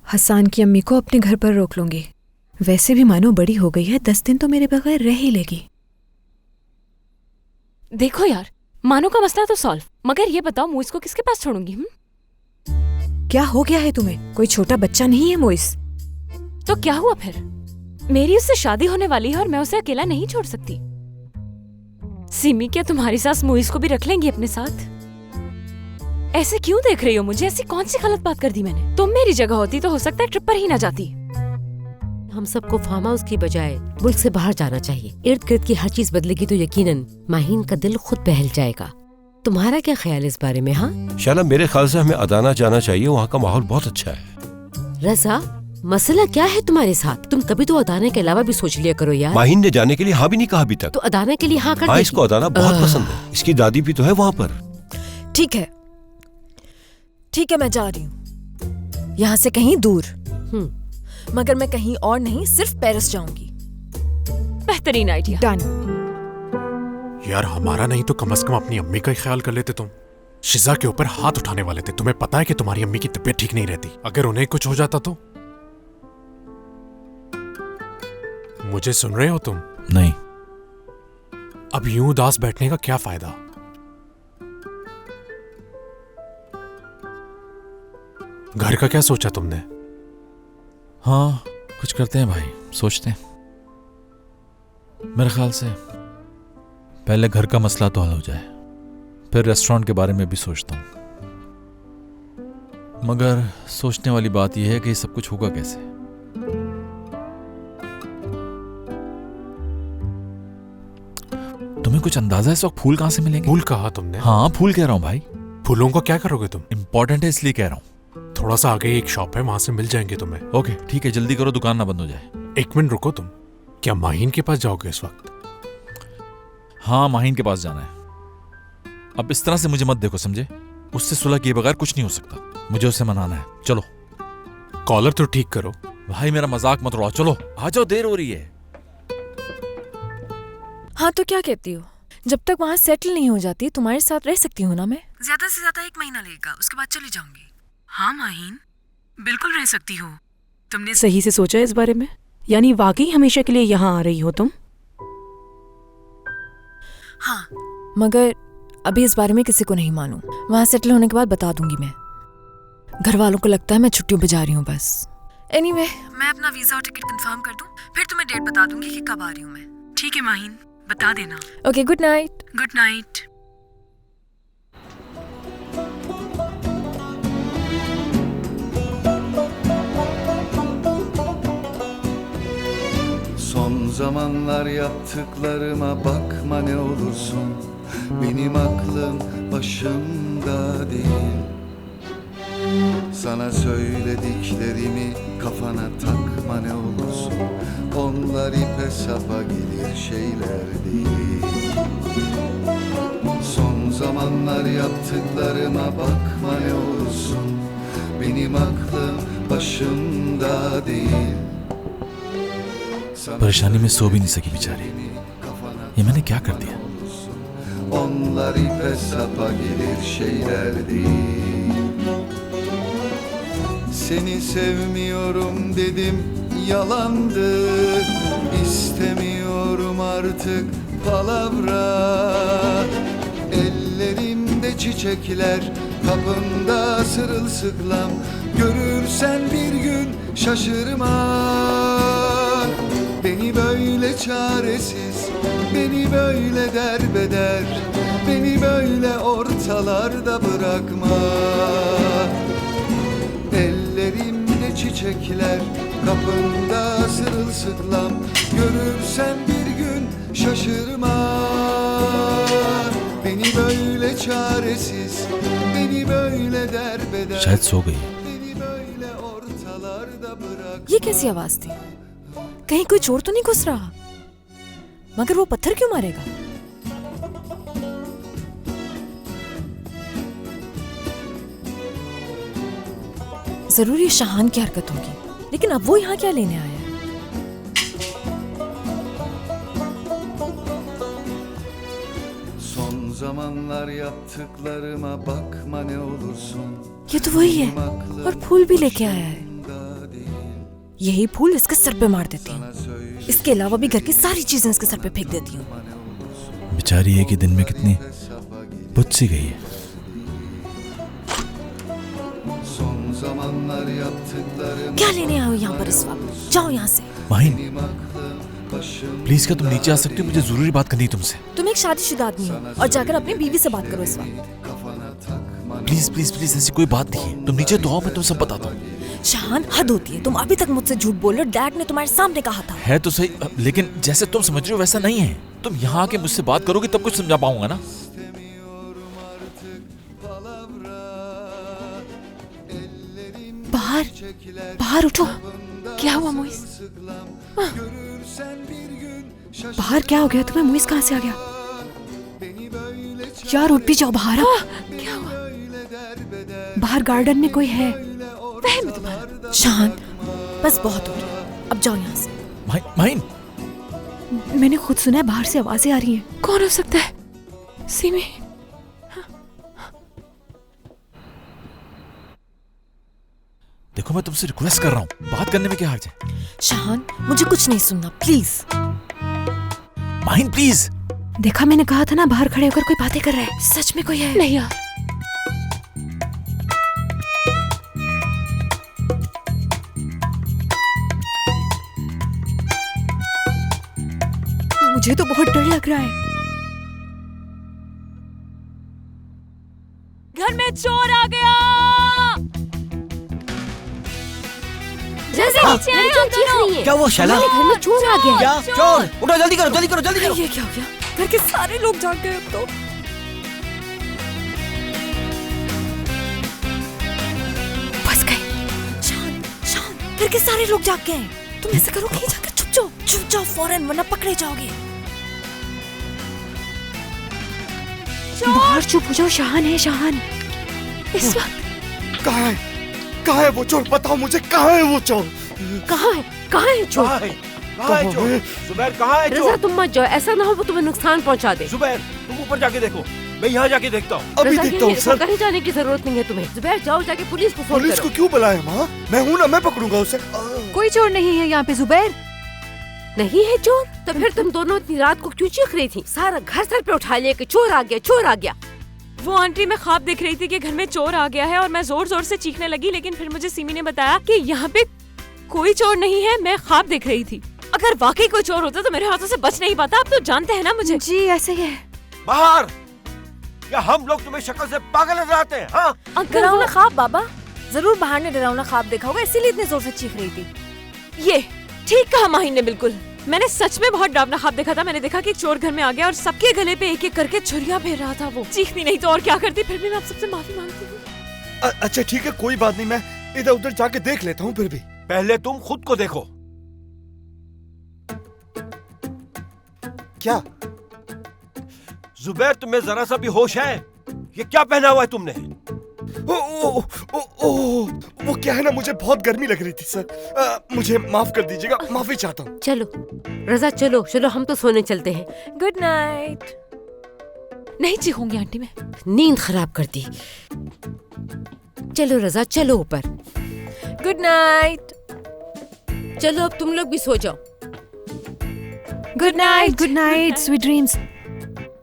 हसान की अम्मी को अपने घर पर रोक लूंगी। वैसे भी मानो बड़ी हो गई है, 10 दिन तो मेरे बगैर रह ही लेगी। देखो यार, मानो का मसला तो सॉल्व, मगर ये बताओ मुइस को किसके पास छोड़ूंगी? क्या हो गया है तुम्हें? कोई छोटा बच्चा नहीं है मोइस। तो क्या हुआ फिर? मेरी उससे शादी होने वाली है और मैं उसे अकेला नहीं छोड़ सकती। सिमी, क्या तुम्हारी सास मुइस को भी रख लेंगी अपने साथ? ऐसे क्यों देख रही हो मुझे? ऐसी कौन सी गलत बात कर दी मैंने? तुम मेरी जगह होती तो हो सकता है ट्रिप पर ही ना जाती। हम सबको फार्म हाउस की बजाय मुल्क से बाहर जाना चाहिए। इर्द गिर्द की हर चीज बदलेगी तो यकीनन माहीन का दिल खुद बहल जाएगा। तुम्हारा क्या ख्याल है इस बारे में? हाँ शाला, मेरे ख्याल से हमें अदाना जाना चाहिए, वहाँ का माहौल बहुत अच्छा है। रजा, मसला क्या है तुम्हारे साथ? तुम कभी तो अदाना के अलावा भी सोच लिया करो यार। माहीन ने जाने के लिए हाँ भी नहीं कहा अभी तक। तो अदाना के लिए हाँ कर हाँ, देगी। इसको अदाना बहुत पसंद है। इसकी दादी भी तो है वहाँ पर। ठीक है, मैं जा रही हूँ यहाँ से कहीं दूर। मगर मैं कहीं और नहीं, सिर्फ पेरिस जाऊंगी। बेहतरीन आइडिया। डन। यार हमारा नहीं तो कम से कम अपनी अम्मी का ही ख्याल कर लेते तुम। शिजा के ऊपर हाथ उठाने वाले थे। तुम्हें पता है कि तुम्हारी अम्मी की तबीयत ठीक नहीं रहती। अगर उन्हें कुछ हो जाता तो? मुझे सुन रहे हो तुम? नहीं। अब यूं उदास बैठने का क्या फायदा? घर का क्या सोचा तुमने? हाँ, कुछ करते हैं भाई, सोचते हैं। मेरे ख्याल से पहले घर का मसला तो हल हो जाए, फिर रेस्टोरेंट के बारे में भी सोचता हूँ। मगर सोचने वाली बात यह है कि सब कुछ होगा कैसे। तुम्हें कुछ अंदाजा है इस वक्त फूल कहां से मिलेंगे? फूल कहा तुमने? हाँ, फूल कह रहा हूँ भाई। फूलों को क्या करोगे तुम? इंपॉर्टेंट है इसलिए कह रहा हूँ। थोड़ा सा आगे एक शॉप है, वहां से मिल जाएंगे तुम्हें। ओके ठीक है, जल्दी करो, दुकान ना बंद हो जाए। 1 मिनट रुको तुम। क्या माहीन के पास जाओगे इस वक्त? हाँ, माहीन के पास जाना है। अब इस तरह से मुझे मत देखो, समझे? उससे सुलह किए बगैर कुछ नहीं हो सकता। मुझे उसे मनाना है। चलो। कॉलर तो ठीक करो भाई, मेरा मजाक मत उड़ाओ। चलो आ जाओ, देर हो रही है। हाँ तो क्या कहती हो? जब तक वहाँ सेटल नहीं हो जाती तुम्हारे साथ रह सकती हूँ ना मैं? ज्यादा से ज्यादा 1 महीना लगेगा, उसके बाद चली जाऊंगी। हाँ माहीन, बिल्कुल रह सकती हो। तुमने सही से सोचा इस बारे में? यानी वाकई हमेशा के लिए यहाँ आ रही हो तुम? हाँ, मगर अभी इस बारे में किसी को नहीं मालूम। वहाँ सेटल होने के बाद बता दूंगी मैं। घर वालों को लगता है मैं छुट्टियों पे जा रही हूँ बस। एनीवे, मैं अपना वीजा और टिकट कंफर्म कर दूं, फिर तुम्हें डेट बता दूंगी कि कब आ रही हूँ मैं। ठीक है माहीन, बता देना। Okay, good night. Good night. Son zamanlar yaptıklarıma bakma ne olursun. Benim aklım başımda değil. Sana söylediklerimi kafana takma ne olursun. Onlar ipe sapa gelir şeyler değil. Son zamanlar yaptıklarıma bakma ne olursun. Benim aklım başımda değil. परेशानी में सो भी नहीं सकी बेचारी। ये मैंने क्या कर दिया? Onlar ipe sapa gelir şeyler değil. Seni sevmiyorum dedim, yalandı. İstemiyorum artık palavra. Ellerimde çiçekler, kapımda sırılsıklam. Görürsen bir gün şaşırma. Beni böyle çaresiz, beni böyle derbeder, beni böyle ortalarda bırakma. Ellerimde çiçekler, kapımda sırılsıklam. Görürsen bir gün şaşırma. Beni böyle çaresiz, beni böyle derbeder, शायद सो गई। beni böyle ortalarda bırakma. ये कैसी आवाज थी? कहीं कोई चोर तो नहीं घुस रहा? मगर वो पत्थर क्यों मारेगा? जरूर ये शाहान की हरकत होगी, लेकिन अब वो यहाँ क्या लेने आया है? Son zamanlar yaptıklarıma bakma ne olursun. ये तो वही है और फूल भी लेके आया है। यही फूल इसके सर पे मार देती हूँ। इसके अलावा भी घर की सारी चीजें इसके सर पे फेंक देती हूँ। बेचारी एक ही दिन में कितनी बुझ सी गई है। क्या लेने आए हो यहाँ पर इस वक्त? जाओ यहाँ से। माहिन प्लीज क्या तुम नीचे आ सकती हो? मुझे जरूरी बात करनी है तुमसे। तुम एक शादीशुदा आदमी हो और जाकर अपनी बीवी से बात करो इस वक्त। प्लीज प्लीज प्लीज ऐसी कोई बात नहीं है। तुम नीचे तो आओ, मैं तुम सब बताता हूँ। शाहान, हद होती है। तुम अभी तक मुझसे झूठ बोल रहे हो। डैड ने तुम्हारे सामने कहा था। है तो सही, लेकिन जैसे तुम समझ रहे हो वैसा नहीं है। तुम यहाँ आके मुझसे बात करोगे तब कुछ समझा पाऊंगा ना। बाहर बाहर उठो। क्या हुआ मोइस? बाहर क्या हो गया तुम्हें? मुइस कहाँ से आ गया? यार उठ भी जाओ बाहर। क्या हुआ? बाहर गार्डन में कोई है। वहम है तुम्हारा। शाहान, बस बहुत हो रहा है। अब जाओ यहाँ से। माहिन मैंने खुद सुना है बाहर से आवाजें आ रही हैं। कौन हो सकता है? सिमी। देखो मैं तुमसे रिक्वेस्ट कर रहा हूँ, बात करने में क्या हर्ज है? शाहान, मुझे कुछ नहीं सुनना प्लीज। माहिन प्लीज। देखा, मैंने कहा था ना बाहर खड़े होकर कोई बातें कर रहा है। सच में कोई है? नहीं यार। मुझे तो बहुत डर लग रहा है। घर में चोर आ गया। जैसे नीचे आए हम दोनों। क्या वो शैला? घर में चोर आ गया। क्या चोर? उठो जल्दी करो जल्दी करो जल्दी करो। ये क्या हो गया? घर के सारे लोग जाग गए अब तो। फंस गए। शान, शान, घर के सारे लोग जाग गए। तुम ऐसे करो कि जाकर छुप जाओ फौरन, वरना पकड़े जाओगे। बाहर चुप हो जाओ। शाहान है, शाहान। इस वक्त कहाँ है वो चोर? बताओ मुझे, कहाँ है वो चोर? कहाँ है चोर? कहाँ है चोर? जुबैर कहाँ है रजा चोर? तुम मत जाओ, ऐसा ना हो वो तुम्हें नुकसान पहुंचा दे। जुबैर तुम ऊपर जाके देखो, मैं यहाँ जाके देखता हूँ। अभी रजा, देखता हूँ ये सर। कहीं जाने की जरूरत नहीं है तुम्हें। जुबैर जाओ, जाके पुलिस को फोन पुलिस करो। को क्यों बुलाया माँ? मैं हूँ ना, मैं पकड़ूंगा उसे। कोई चोर नहीं है यहाँ पे जुबैर। नहीं है चोर? तो फिर तुम दोनों इतनी रात को क्यों चीख रही थी? सारा घर सर पे उठा लिया कि चोर आ गया, चोर आ गया। वो आंटी, मैं ख्वाब देख रही थी कि घर में चोर आ गया है और मैं जोर जोर से चीखने लगी, लेकिन फिर मुझे सिमी ने बताया कि यहाँ पे कोई चोर नहीं है। मैं ख्वाब देख रही थी। अगर वाकई कोई चोर होता तो मेरे हाथों से बच नहीं पाता। आप तो जानते हैं ना मुझे। जी ऐसे ही है। बाहर! क्या हम लोग तुम्हें शक्ल से पागल नजर आते हैं? हाँ? अंकल डरावना ख्वाब बाबा? जरूर बाहर ने डरावना ख्वाब देखा होगा, इसीलिए इतने जोर से चीख रही थी। ये ठीक कहा माहिन ने, बिल्कुल। मैंने सच में बहुत डरावना ख्वाब देखा था। मैंने देखा कि चोर घर में आ गया और सबके गले पे एक एक करके छुरियां फेर रहा था। वो चीखती नहीं तो और क्या करती। फिर भी मैं आप सबसे माफी मांगती हूँ। अच्छा ठीक है, कोई बात नहीं, मैं इधर उधर जाके देख लेता हूँ। फिर भी पहले तुम खुद को देखो। क्या जुबैर, तुम्हें जरा सा भी होश है? ये क्या पहना हुआ है तुमने? वो क्या है ना, मुझे बहुत गर्मी लग रही थी सर। मुझे माफ कर दीजिएगा, माफी चाहता हूँ। चलो रजा, चलो चलो, हम तो सोने चलते हैं। Good night. नहीं चीखूंगी आंटी मैं। नींद खराब कर दी। चलो रजा, चलो ऊपर। Good night. चलो अब तुम लोग भी सो जाओ। Good night, sweet dreams.